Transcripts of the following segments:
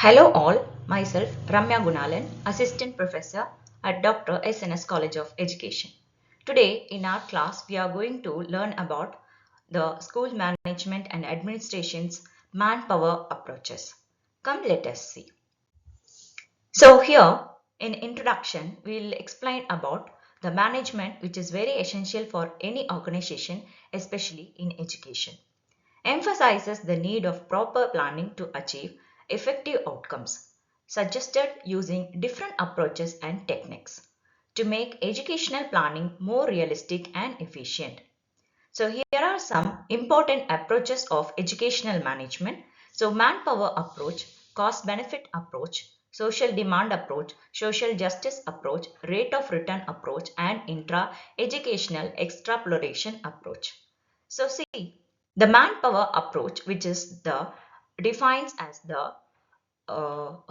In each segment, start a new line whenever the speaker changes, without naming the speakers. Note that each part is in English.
Hello all, myself Ramya Gunalan, Assistant Professor at Dr. SNS College of Education. Today in our class we are going to learn about the school management and administration's manpower approaches. Come let us see. So here in introduction we will explain about the management which is very essential for any organization, especially in education. Emphasizes the need of proper planning to achieve effective outcomes, suggested using different approaches and techniques to make educational planning more realistic and efficient. So here are some important approaches of educational management. So manpower approach, cost benefit approach, social demand approach, social justice approach, rate of return approach and intra-educational extrapolation approach. So see, the manpower approach, which is the defines as the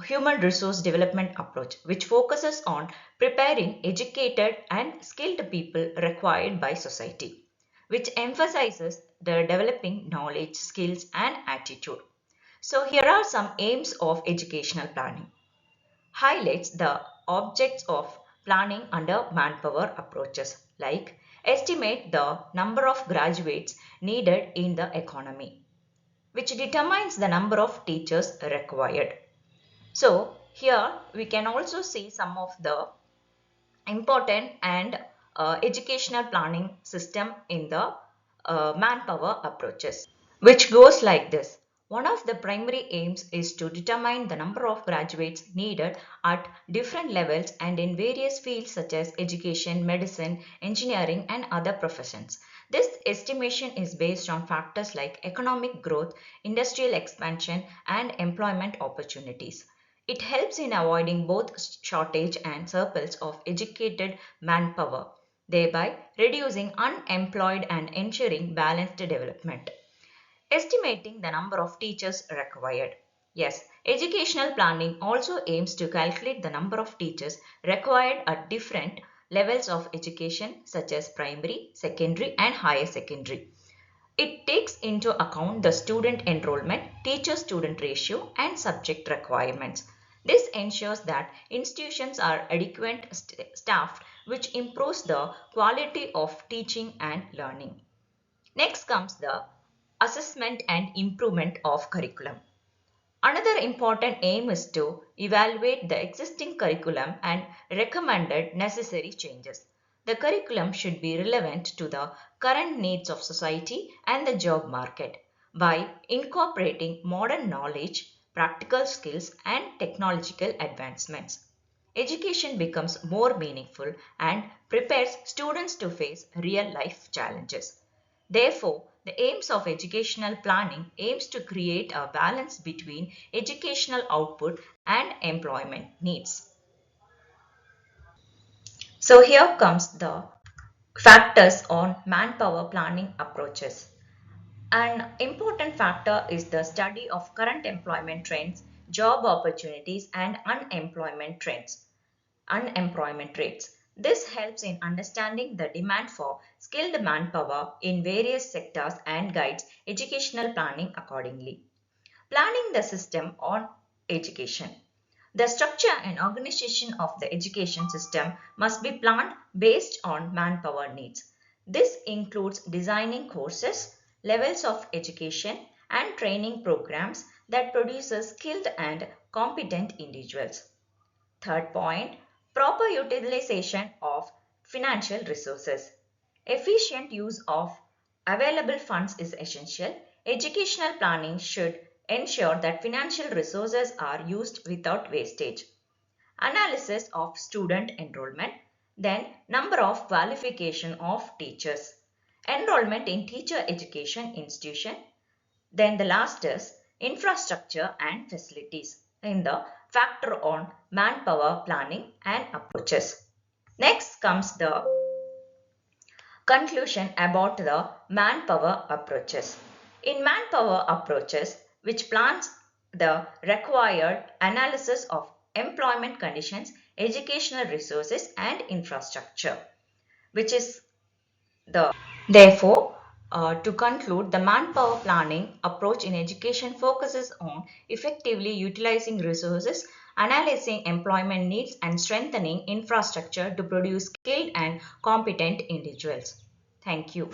human resource development approach, which focuses on preparing educated and skilled people required by society, which emphasizes the developing knowledge, skills, and attitude. So here are some aims of educational planning. Highlights the objects of planning under manpower approaches, like estimate the number of graduates needed in the economy, which determines the number of teachers required. So here we can also see some of the important and educational planning system in the manpower approaches, which goes like this. One of the primary aims is to determine the number of graduates needed at different levels and in various fields such as education, medicine, engineering, and other professions. This estimation is based on factors like economic growth, industrial expansion, and employment opportunities. It helps in avoiding both shortage and surplus of educated manpower, thereby reducing unemployed and ensuring balanced development. Estimating the number of teachers required. Yes, educational planning also aims to calculate the number of teachers required at different levels of education such as primary, secondary and higher secondary. It takes into account the student enrollment, teacher-student ratio and subject requirements. This ensures that institutions are adequate staffed, which improves the quality of teaching and learning. Next comes the assessment and improvement of curriculum. Another important aim is to evaluate the existing curriculum and recommended necessary changes. The curriculum should be relevant to the current needs of society and the job market by incorporating modern knowledge, practical skills, and technological advancements. Education becomes more meaningful and prepares students to face real life challenges. Therefore, the aims of educational planning aims to create a balance between educational output and employment needs. So here comes the factors on manpower planning approaches. An important factor is the study of current employment trends, job opportunities and unemployment rates. This helps in understanding the demand for skilled manpower in various sectors and guides educational planning accordingly. Planning the system on education. The structure and organization of the education system must be planned based on manpower needs. This includes designing courses, levels of education, and training programs that produces skilled and competent individuals. Third point, proper utilization of financial resources. Efficient use of available funds is essential. Educational planning should ensure that financial resources are used without wastage. Analysis of student enrollment, then number of qualification of teachers, enrollment in teacher education institution, then the last is infrastructure and facilities in the factor on manpower planning and approaches. Next comes the conclusion about the manpower approaches. In manpower approaches, which plans the required analysis of employment conditions, educational resources and infrastructure, which is the therefore To conclude, the manpower planning approach in education focuses on effectively utilizing resources, analyzing employment needs, and strengthening infrastructure to produce skilled and competent individuals. Thank you.